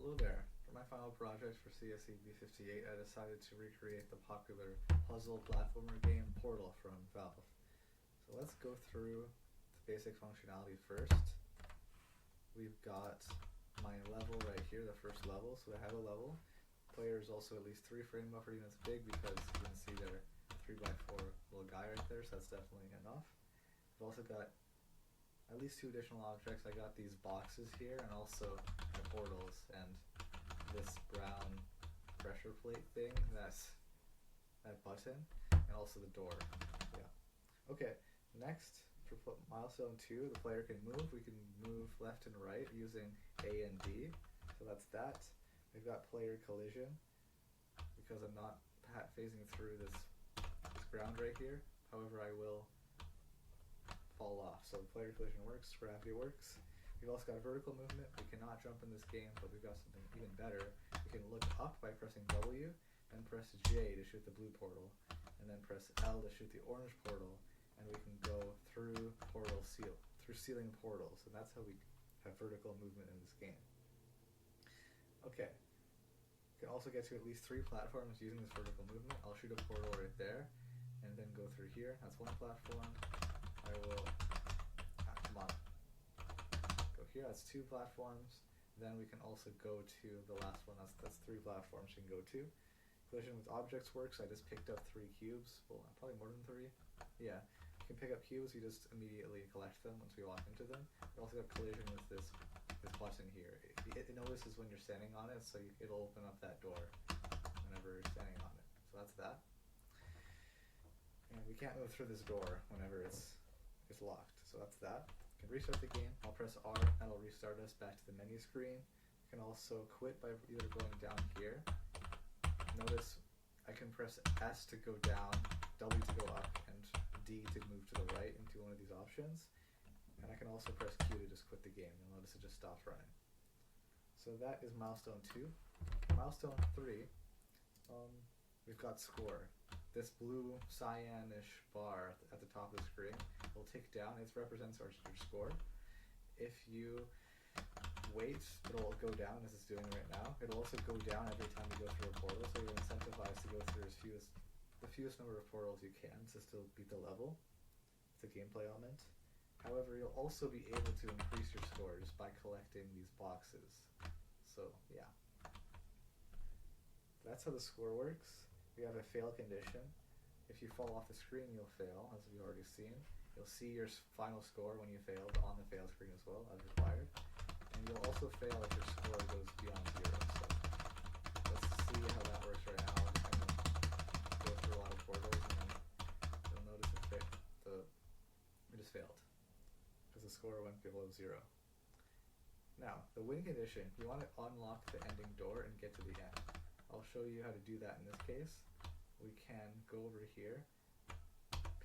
Hello there. For my final project for CSCB58, I decided to recreate the popular puzzle platformer game Portal from Valve. So let's go through the basic functionality first. We've got my level right here, the first level, so I have a level. Player is also at least 3 frame buffer units big because you can see their 3x4 little guy right there, so that's definitely enough. We've also got at least 2 additional objects. I got these boxes here and also the portals and this brown pressure plate thing, that button, and also the door. Yeah. Okay, next for milestone 2, the player can move. We can move left and right using A and D, so that's that. We've got player collision because I'm not phasing through this ground right here. However, I will fall off. So player collision works, gravity works. We've also got vertical movement. We cannot jump in this game, but we've got something even better. We can look up by pressing W, and press J to shoot the blue portal, and then press L to shoot the orange portal, and we can go through ceiling portals, and that's how we have vertical movement in this game. Okay. We can also get to at least 3 platforms using this vertical movement. I'll shoot a portal right there, and then go through here. That's 1 platform. I will, come on, go here, that's 2 platforms. Then we can also go to the last one, that's 3 platforms you can go to. Collision with objects works. I just picked up 3 cubes, well, probably more than 3. Yeah, you can pick up cubes, you just immediately collect them once we walk into them. We also got collision with this button here. It notices when you're standing on it, so it'll open up that door whenever you're standing on it. So that's that. And we can't move through this door whenever it's locked, so that's that. We can restart the game. I'll press R, that'll restart us back to the menu screen. We can also quit by either going down here. Notice I can press S to go down, W to go up, and D to move to the right into one of these options. And I can also press Q to just quit the game. You'll notice it just stops running. So that is milestone 2. Milestone 3, we've got score. This blue cyanish bar at the top of the screen will tick down. It represents your score. If you wait, it'll go down as it's doing right now. It'll also go down every time you go through a portal, so you're incentivized to go through the fewest number of portals you can to still beat the level. It's a gameplay element. However, you'll also be able to increase your scores by collecting these boxes. So, yeah. That's how the score works. We have a fail condition. If you fall off the screen, you'll fail, as we've already seen. You'll see your final score when you failed on the fail screen as well, as required. And you'll also fail if your score goes beyond 0. So let's see how that works right now. I'm just going to go through a lot of portals, and then you'll notice it just failed, because the score went below 0. Now, the win condition, you want to unlock the ending door and get to the end. I'll show you how to do that in this case. We can go over here,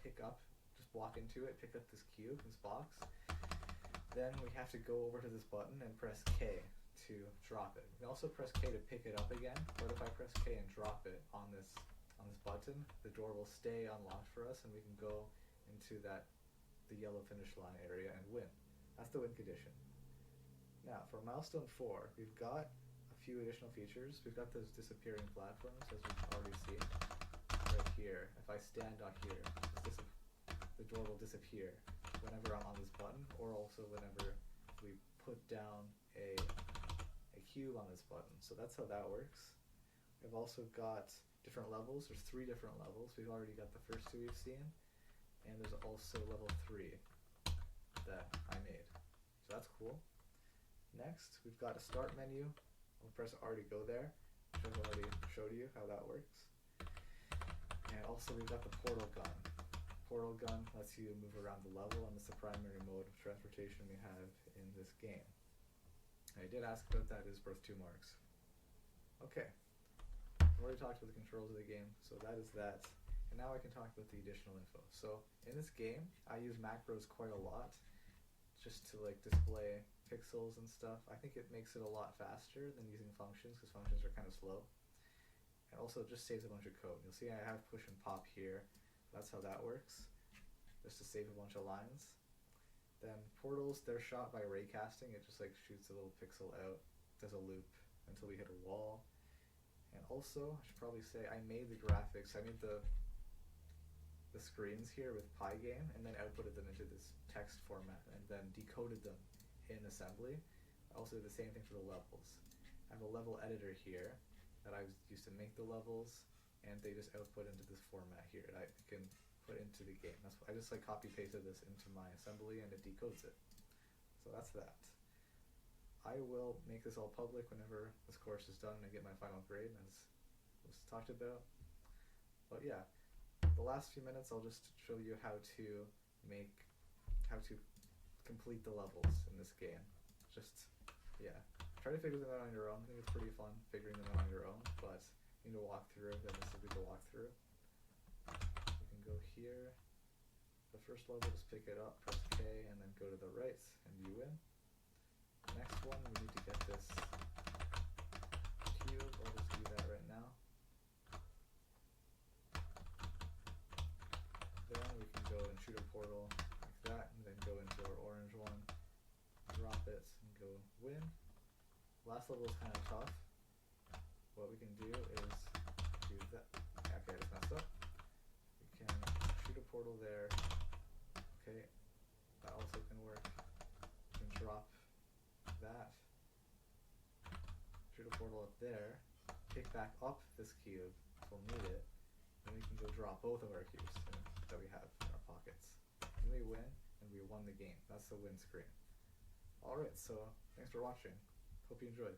just walk into it, pick up this cube, this box. Then we have to go over to this button and press K to drop it. We can also press K to pick it up again, but if I press K and drop it on this button, the door will stay unlocked for us, and we can go into the yellow finish line area and win. That's the win condition. Now, for milestone 4, we've got a few additional features. We've got those disappearing platforms, as we've already seen. Right here, if I stand on here, the door will disappear whenever I'm on this button, or also whenever we put down a cube on this button. So that's how that works. We've also got different levels. There's 3 different levels. We've already got the first 2 we've seen, and there's also level 3 that I made. So that's cool. Next, we've got a start menu. I'll press R to go there, which I've already showed you how that works. And also we've got the portal gun. Portal gun lets you move around the level, and it's the primary mode of transportation we have in this game. I did ask about that, it is worth 2 marks. Okay, I've already talked about the controls of the game, so that is that. And now I can talk about the additional info. So in this game, I use macros quite a lot, just to display pixels and stuff. I think it makes it a lot faster than using functions, because functions are kind of slow. And also it just saves a bunch of code. You'll see I have push and pop here. That's how that works, just to save a bunch of lines. Then portals, they're shot by ray casting. It just shoots a little pixel out, does a loop, until we hit a wall. And also, I should probably say I made the graphics. I made the screens here with Pygame, and then outputted them into this text format, and then decoded them in assembly. I also did the same thing for the levels. I have a level editor here that I used to make the levels, and they just output into this format here that I can put into the game. That's I just like copy pasted this into my assembly, and it decodes it. So that's that. I will make this all public whenever this course is done and I get my final grade, as was talked about. But yeah, the last few minutes I'll just show you how to complete the levels in this game. Just, yeah, try to figure them out on your own. I think it's pretty fun figuring them out on your own, but you need to walk through, then this will be the walkthrough. You can go here, the first level, just pick it up, press K, and then go to the right, and you win. The next one, we need to get this cube. I'll just do that right now. Then we can go and shoot a portal like that, and then go into our orange one, drop it, and go win. Last level is kind of tough. What we can do is do that. Okay, I just messed up. We can shoot a portal there. Okay, that also can work. We can drop that. Shoot a portal up there. Pick back up this cube. We'll need it. Then we can go drop both of our cubes that we have in our pockets. Then we win, and we won the game. That's the win screen. Alright, so thanks for watching. Hope you enjoyed.